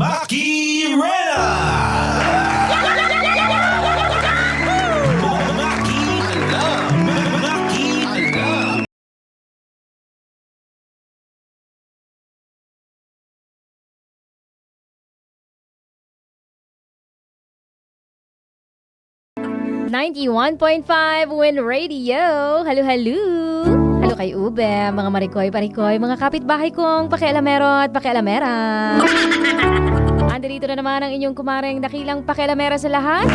Maki Rena! Maki Alam! Maki Alam! .5 Win Radio. Halo, halo. Halo kay Ube, mga marikoy, parikoy, mga kapitbahay kong pakialamero at pakialamera. Andito na naman ang inyong kumareng dakilang pakialamera sa lahat.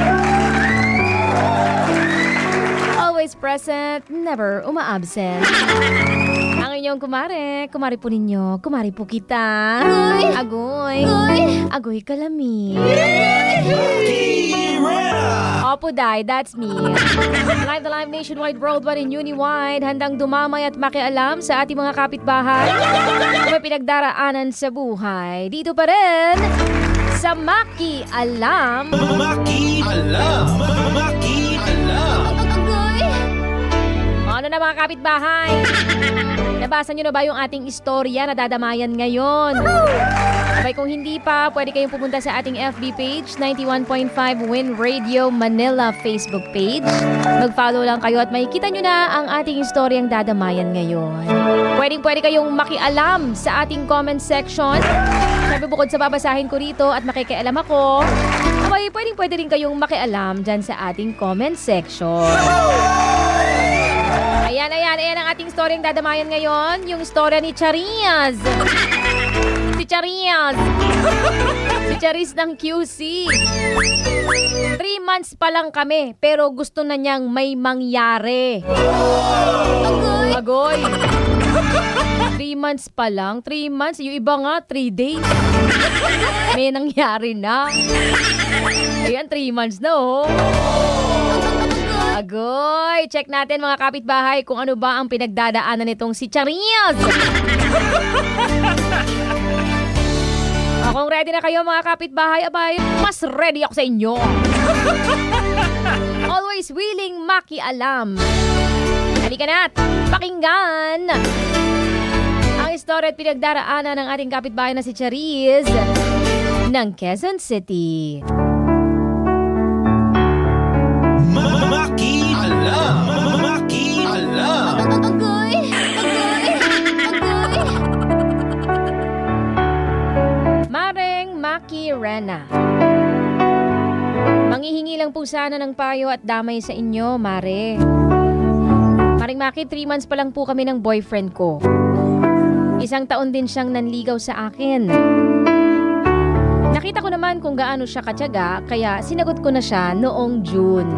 Always present, never uma-absent. Ang inyong kumari po ninyo, kumari po kita. Agoy, agoy kalami. Maki Rena! Opo, Day, that's me. Live the live nationwide, worldwide, and uniwide. Handang dumamay at makialam sa ating mga kapitbahay kung may pinagdaraanan sa buhay. Dito pa rin sa Maki Alam. Maki Alam! Maki Alam! Ano na mga kapitbahay? Nabasa nyo na ba yung ating istorya na dadamayan ngayon? Abay, kung hindi pa, pwede kayong pumunta sa ating FB page, 91.5 Win Radio Manila Facebook page. Mag-follow lang kayo at makikita nyo na ang ating istoryang dadamayan ngayon. Pwede kayong makialam sa ating comment section. Sabi, bukod sa babasahin ko rito at makikialam ako, abay, pwede rin kayong makialam dyan sa ating comment section. Ayan ang ating storyang dadamayan ngayon. Yung storya ni Chariz. Si Chariz. Si Chariz ng QC. 3 months pa lang kami, pero gusto na niyang may mangyari. Agoy. 3 months pa lang. 3 months. Yung iba nga, 3 days. May nangyari na. Ayan, 3 months na, oh. Agoy! Check natin mga kapitbahay kung ano ba ang pinagdadaanan nitong si Chariz. Kung ready na kayo mga kapitbahay, abay, mas ready ako sa inyo. Always willing makialam. Halika na't pakinggan ang istorya at pinagdaraanan ng ating kapitbahay na si Chariz ng Quezon City. Maki Alam! Maki Alam! Agoy! Mareng Maki Rena. Manghihingi lang po sana ng payo at damay sa inyo, Mare. Maring Maki, 3 months pa lang po kami ng boyfriend ko. 1 taon din siyang nanligaw sa akin. Nakita ko naman kung gaano siya katyaga, kaya sinagot ko na siya noong June.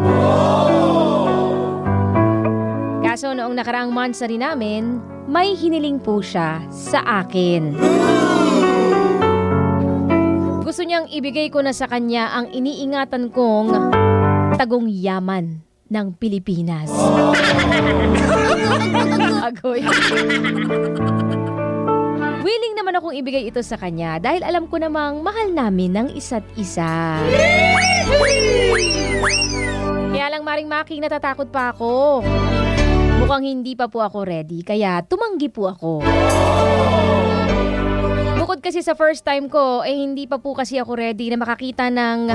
Kaso noong nakaraang months na rin namin, may hiniling po siya sa akin. Gusto niyang ibigay ko na sa kanya ang iniingatan kong tagong yaman ng Pilipinas. Agoy. Willing naman akong ibigay ito sa kanya dahil alam ko namang mahal namin ng isa't isa. Kaya lang Maring Maki, natatakot pa ako. Mukhang hindi pa po ako ready, kaya tumanggi po ako. Bukod kasi sa first time ko, hindi pa po kasi ako ready na makakita ng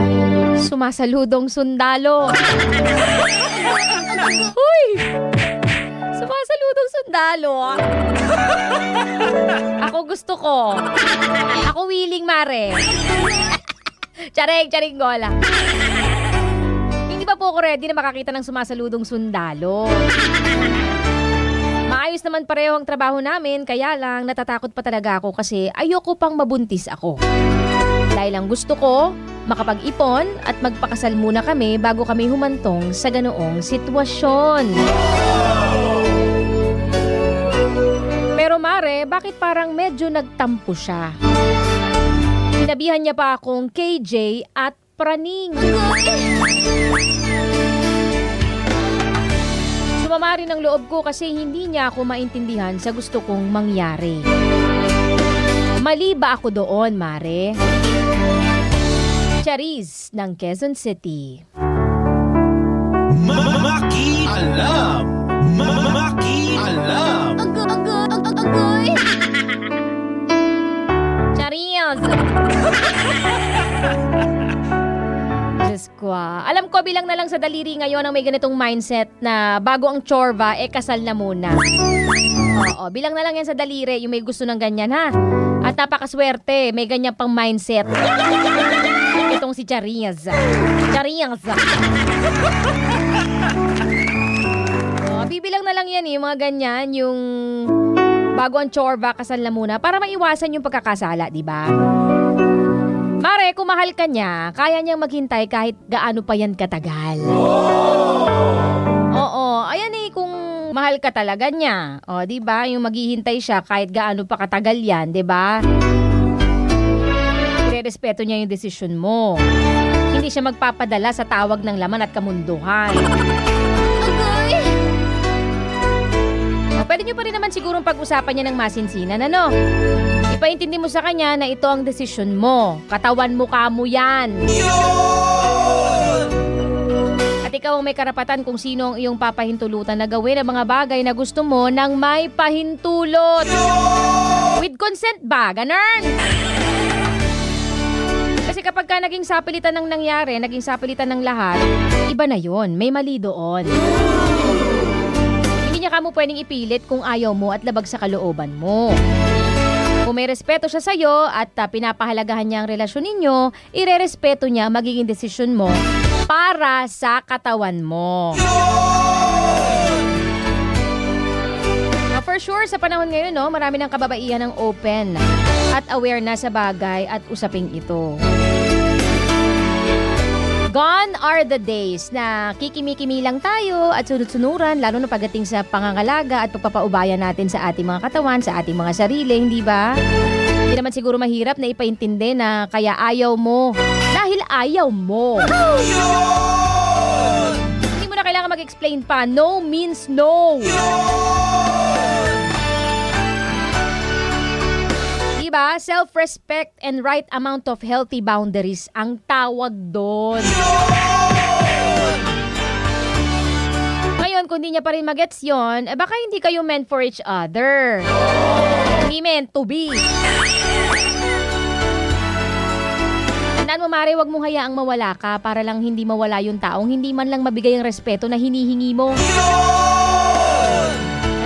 sumasaludong sundalo. Huy! Sumasaludong sundalo. Ako gusto ko. Ako willing, Mare. Charing gola. Hindi pa po ako ready na makakita ng sumasaludong sundalo. Maayos naman pareho ang trabaho namin, kaya lang natatakot pa talaga ako kasi ayoko pang mabuntis ako. Dahil ang gusto ko, makapag-ipon at magpakasal muna kami bago kami humantong sa ganoong sitwasyon. Pero Mare, bakit parang medyo nagtampo siya? Sinabihan niya pa akong KJ at praning. Sumama rin ang loob ko kasi hindi niya ako maintindihan sa gusto kong mangyari. Mali ba ako doon, Mare? Chariz ng Quezon City. Maki Alam! Maki Alam! Agoy! Chariz! Nako, bilang na lang sa daliri ngayon ang may ganitong mindset na bago ang tsorba, kasal na muna. Oo, bilang na lang yan sa daliri yung may gusto ng ganyan, ha? At napakaswerte, may ganyan pang mindset. Itong si Chariaz. Bibilang na lang yan yung mga ganyan, yung bago ang tsorba, kasal na muna para maiwasan yung pagkakasala, di ba? Mare, kung mahal ka niya, kaya niyang maghintay kahit gaano pa yan katagal. Oo, ayan kung mahal ka talaga niya. O, di ba? Yung maghihintay siya kahit gaano pa katagal yan, di ba? Irerespeto niya yung desisyon mo. Hindi siya magpapadala sa tawag ng laman at kamunduhan. Pwede nyo pa rin naman sigurong pag-usapan niya ng masinsinan, ano? Ipaintindi mo sa kanya na ito ang desisyon mo. Katawan mo kamo yan. At ikaw ang may karapatan kung sino ang iyong papahintulutan na gawin ang mga bagay na gusto mo nang may pahintulot. With consent ba? Ganun! Kasi kapag ka naging sapilitan ng nangyari, naging sapilitan ng lahat, iba na yon. May mali doon. Hindi niya kamo pwedeng ipilit kung ayaw mo at labag sa kalooban mo. Kung may respeto siya sa'yo at pinapahalagahan niya ang relasyon ninyo, irerespeto niya magiging desisyon mo para sa katawan mo. Now, for sure, sa panahon ngayon, marami ng kababaihan ng open at aware na sa bagay at usaping ito. Gone are the days na kikimi-kimi lang tayo at sunod-sunuran, lalo na pagdating sa pangangalaga at pagpapaubaya natin sa ating mga katawan, sa ating mga sarili, hindi ba? Hindi naman siguro mahirap na ipaintindi na kaya ayaw mo dahil ayaw mo. Hindi mo na kailangan mag-explain pa. No means no. Diba? Self-respect and right amount of healthy boundaries ang tawag doon. Ngayon, kung di niya pa rin magets yun, baka hindi kayo meant for each other. Hindi meant to be. Tandaan mo, Mare, wag mong hayaang mawala ka para lang hindi mawala yung taong hindi man lang mabigay ang respeto na hinihingi mo.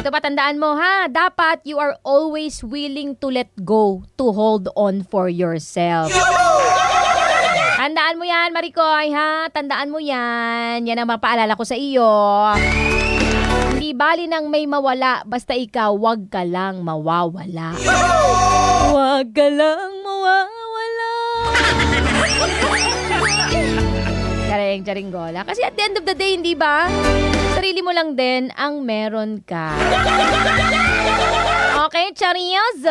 Ito pa, tandaan mo ha, dapat you are always willing to let go, to hold on for yourself. Tandaan mo yan, Maricoy, ha? Tandaan mo yan. Yan ang mapaalala ko sa iyo. Hindi bali nang may mawala, basta ikaw, wag ka lang mawawala. Wag ka lang mawawala. Charing gola. Kasi at the end of the day, hindi ba? Sarili mo lang din ang meron ka. Okay, Chariaz?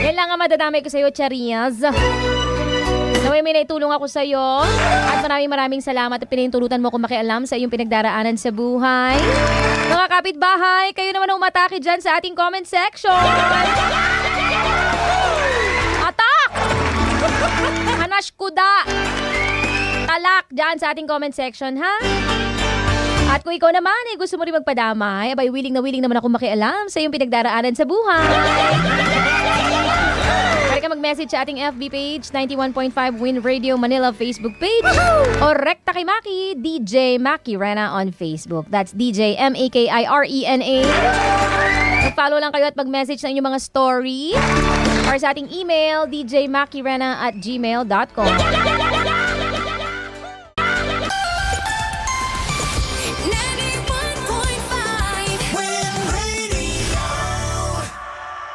Yan lang ang madadamay ko sa'yo, Chariaz. Naway may naitulong ako sa'yo. At maraming salamat at pinahintulutan mo kung makialam sa iyong pinagdaraanan sa buhay. Mga kapitbahay, kayo naman ang umatake dyan sa ating comment section. Atak! Hanash kuda! Talak dyan sa ating comment section, ha? At kung ikaw naman gusto mo rin magpadamay, abay willing naman ako makialam sa iyong pinagdaraanan sa buhay. Pwede ka mag-message sa ating FB page, 91.5 Win Radio Manila Facebook page, o rekta kay Maki, DJ Maki Rena on Facebook. That's DJ MAKIRENA. Mag-follow lang kayo at mag-message sa inyong mga story or sa ating email, djmakirena@gmail.com.